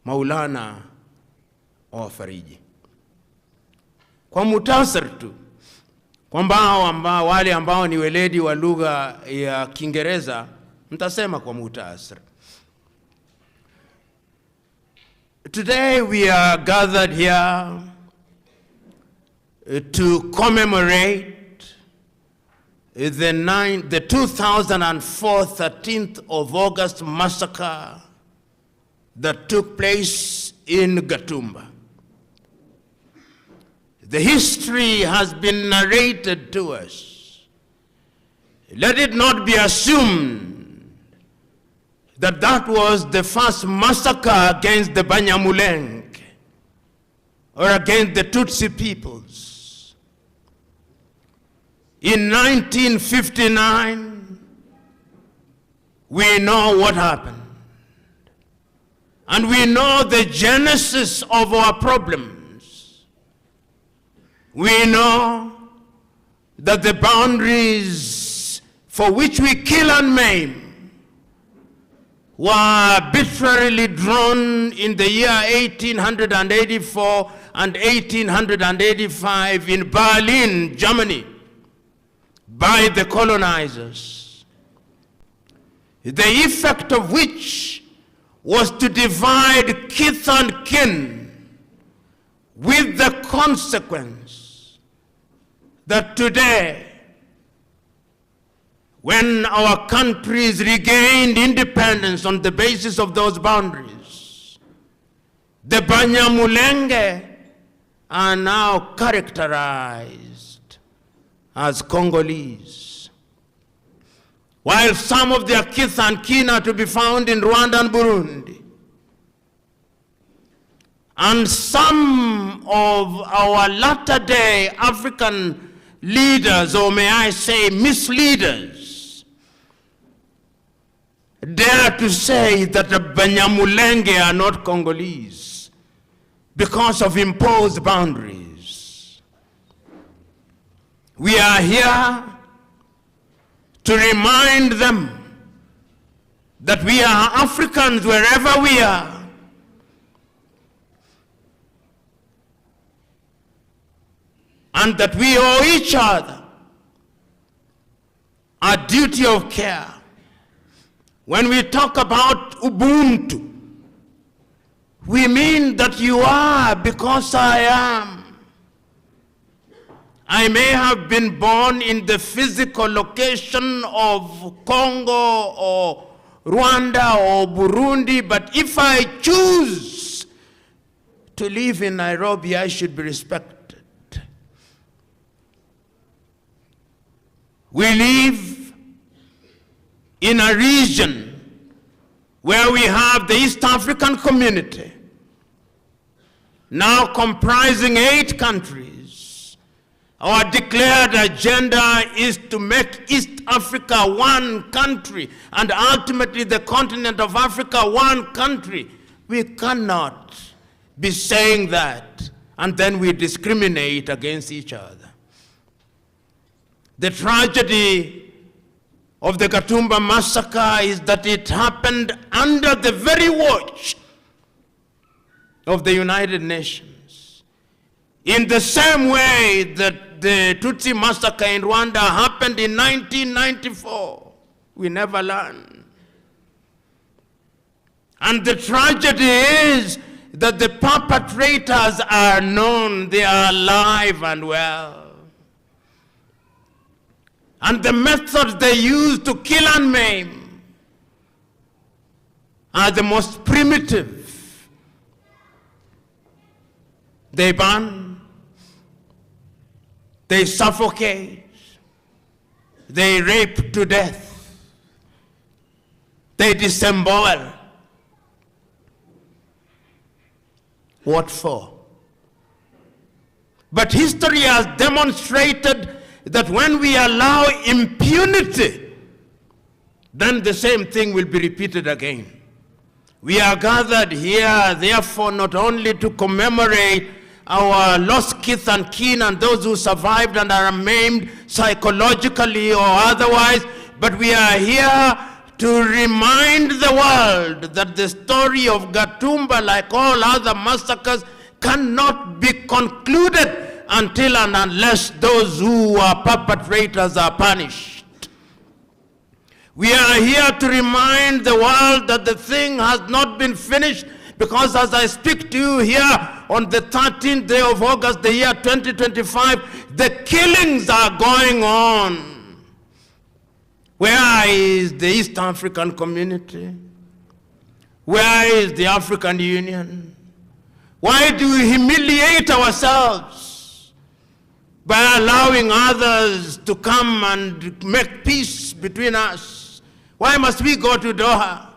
Maulana awafariji. Kwa muhtasari tu, kwamba wale ambao ni weledi wa lugha ya Kiingereza mtasema kwa muhtasari. Today we are gathered here to commemorate the 2004 13th of August massacre that took place in Gatumba. The history has been narrated to us. Let it not be assumed that that was the first massacre against the Abanyamulenge or against the Tutsi peoples. In 1959, we know what happened. And we know the genesis of our problems. We know that the boundaries for which we kill and maim were arbitrarily drawn in the year 1884 and 1885 in Berlin, Germany, by the colonizers, the effect of which was to divide kith and kin, with the consequence that today, when our countries regained independence on the basis of those boundaries, the Abanyamulenge are now characterized as Congolese, while some of their kith and kin are to be found in Rwanda and Burundi. And some of our latter-day African leaders, or may I say misleaders, dare to say that the Abanyamulenge are not Congolese because of imposed boundaries. We are here to remind them that we are Africans wherever we are, and that we owe each other a duty of care. When we talk about Ubuntu, we mean that you are because I am. I may have been born in the physical location of Congo or Rwanda or Burundi, but if I choose to live in Nairobi, I should be respected. We live in a region where we have the East African community, now comprising 8 countries. Our declared agenda is to make East Africa one country, and ultimately the continent of Africa one country. We cannot be saying that and then we discriminate against each other. The tragedy of the Gatumba massacre is that it happened under the very watch of the United Nations. In the same way that the Tutsi massacre in Rwanda happened in 1994, we never learned. And the tragedy is that the perpetrators are known, they are alive and well. And the methods they use to kill and maim are the most primitive. They burn, they suffocate, they rape to death, they disembowel. What for? But history has demonstrated that when we allow impunity, then the same thing will be repeated again. We are gathered here, therefore, not only to commemorate our lost kith and kin and those who survived and are maimed psychologically or otherwise, but we are here to remind the world that the story of Gatumba, like all other massacres, cannot be concluded until and unless those who are perpetrators are punished. We are here to remind the world that the thing has not been finished, because as I speak to you here on the 13th day of August, the year 2025, the killings are going on. Where is the East African community? Where is the African Union? Why do we humiliate ourselves by allowing others to come and make peace between us? Why must we go to Doha?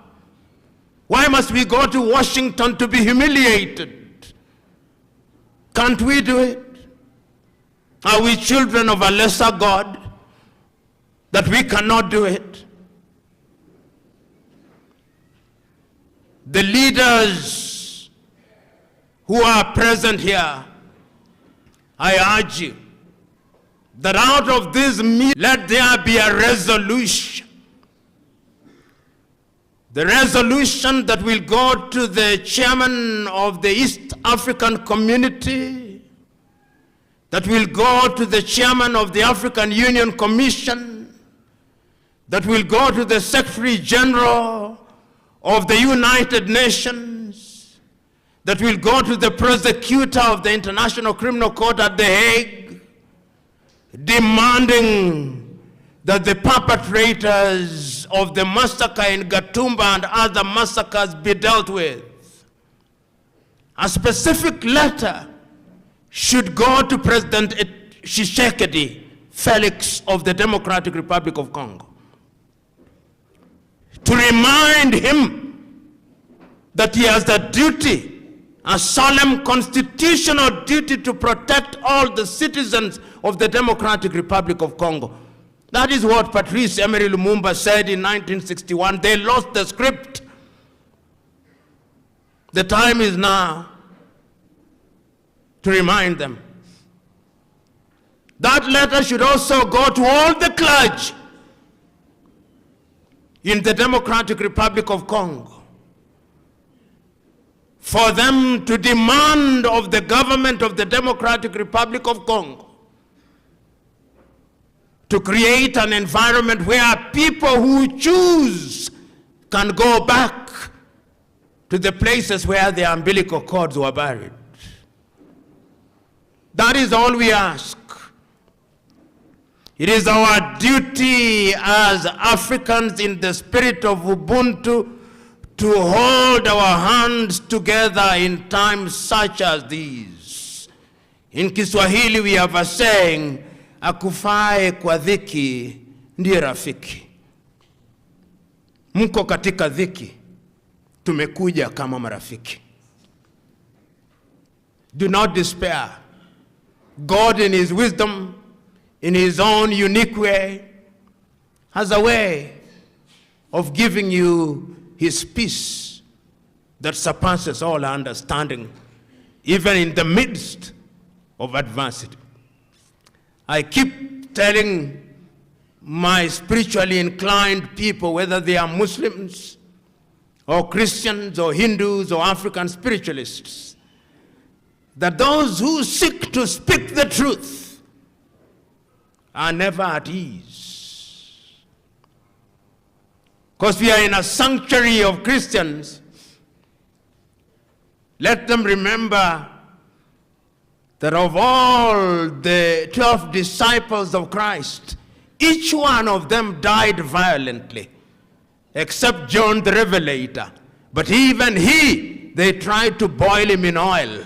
Why must we go to Washington to be humiliated? Can't we do it? Are we children of a lesser God that we cannot do it? The leaders who are present here, I urge you that out of this meeting, let there be a resolution. The resolution that will go to the chairman of the East African community, that will go to the chairman of the African Union Commission, that will go to the Secretary General of the United Nations, that will go to the prosecutor of the International Criminal Court at The Hague, demanding that the perpetrators of the massacre in Gatumba and other massacres be dealt with. A specific letter should go to President Tshisekedi Felix of the Democratic Republic of Congo to remind him that he has a duty, a solemn constitutional duty, to protect all the citizens of the Democratic Republic of Congo. That is what Patrice Emery Lumumba said in 1961. They lost the script. The time is now to remind them. That letter should also go to all the clergy in the Democratic Republic of Congo, for them to demand of the government of the Democratic Republic of Congo to create an environment where people who choose can go back to the places where their umbilical cords were buried. That is all we ask. It is our duty as Africans in the spirit of Ubuntu to hold our hands together in times such as these. In Kiswahili we have a saying, akufae kwa dhiki ndiye rafiki. Mko katika dhiki, tumekuja kama marafiki. Do not despair. God in his wisdom, in his own unique way, has a way of giving you his peace that surpasses all understanding, even in the midst of adversity. I keep telling my spiritually inclined people, whether they are Muslims or Christians or Hindus or African spiritualists, that those who seek to speak the truth are never at ease. Because we are in a sanctuary of Christians, let them remember that of all the 12 disciples of Christ, each one of them died violently, except John the Revelator. But even he, they tried to boil him in oil,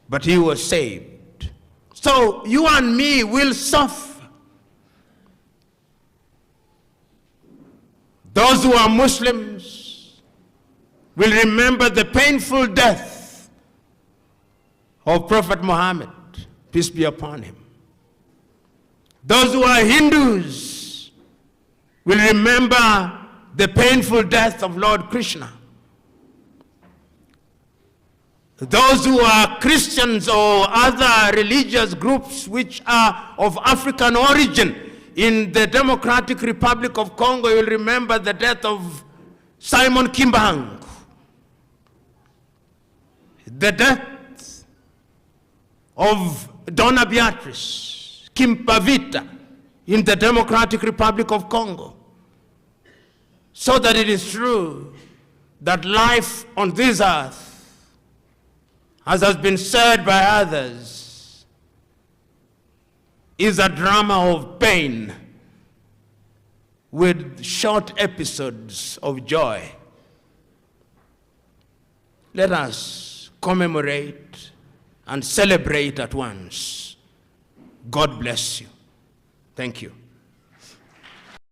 but he was saved. So you and me will suffer. Those who are Muslims will remember the painful death of Prophet Muhammad, peace be upon him. Those who are Hindus will remember the painful death of Lord Krishna. Those who are Christians or other religious groups which are of African origin, In the Democratic Republic of Congo, you'll remember the death of Simon Kimbangu. The death of Donna Beatrice Kimpavita in the Democratic Republic of Congo. So that it is true that life on this earth, as has been said by others, is a drama of pain with short episodes of joy. Let us commemorate and celebrate at once. God bless you. Thank you.